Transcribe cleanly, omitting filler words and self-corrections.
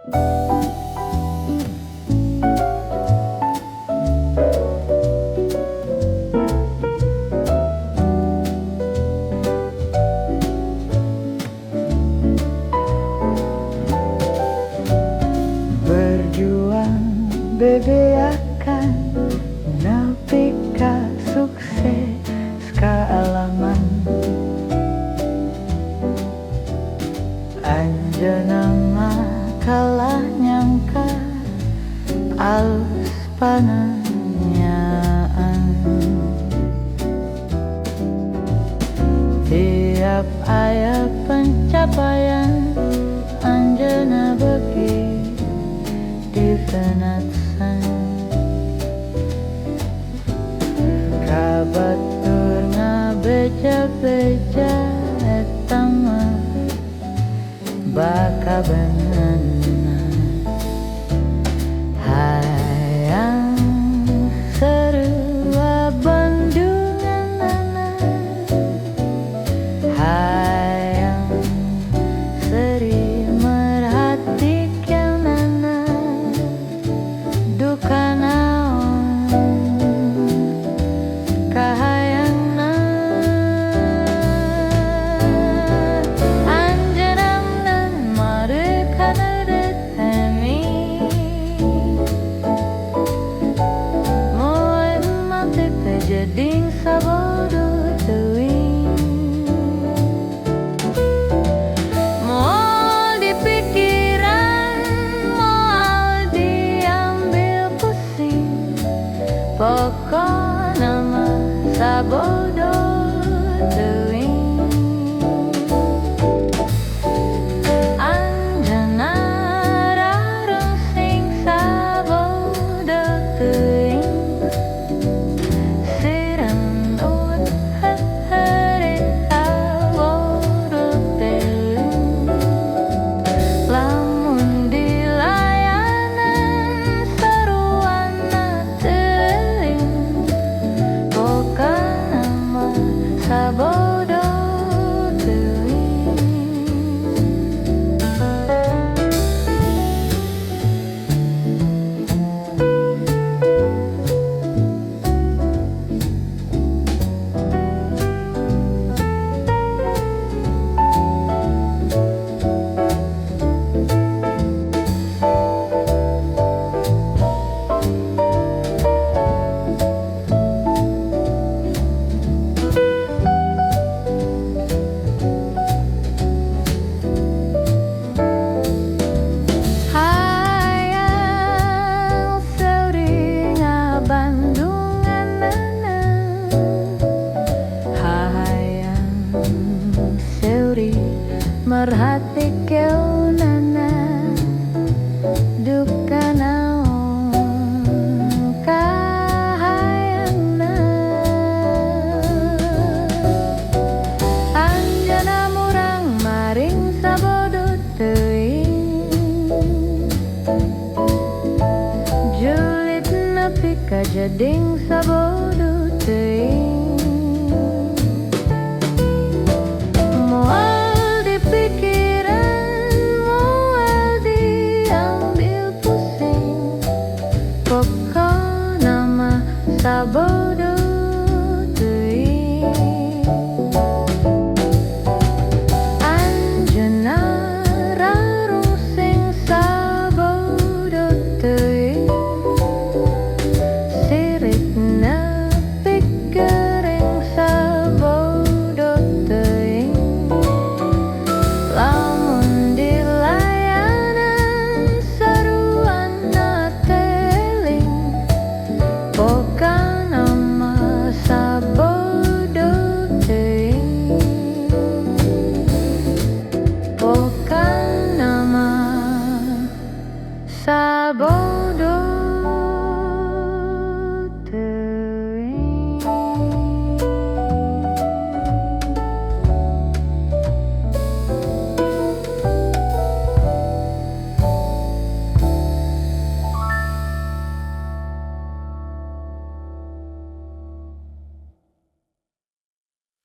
Berjuang bebe akan nepi ka sukses kaalaman. Anjeunna mah kalah nyangka alus pananyaan. Tiap aya pencapaian anjeunna beuki disenatsan. Kabatur ngabeja-beja eta mah bakabeunana. Hayang sarua bandunganana, hayang seri merhatikanana. Duka naon kahayangna, anjeunna mareukeun hemi. Moal mati teh jeding sabodo teuing. Moal dipikiran, moal diambil pusing, pokona mah sabodo teuing. Anjeunna rarungsing sabodo teuing. Sirendut heureut sabodo teuing. Lamun dilayanan saruana teuing, pokona mah sabodo teuing. Hayang seuri ngabandunganana, hayang seuri merhatikeunana. Duka naon kahayangna, anjeunna murang maring sabodo teuing. Julid nepi ka jeding sabodo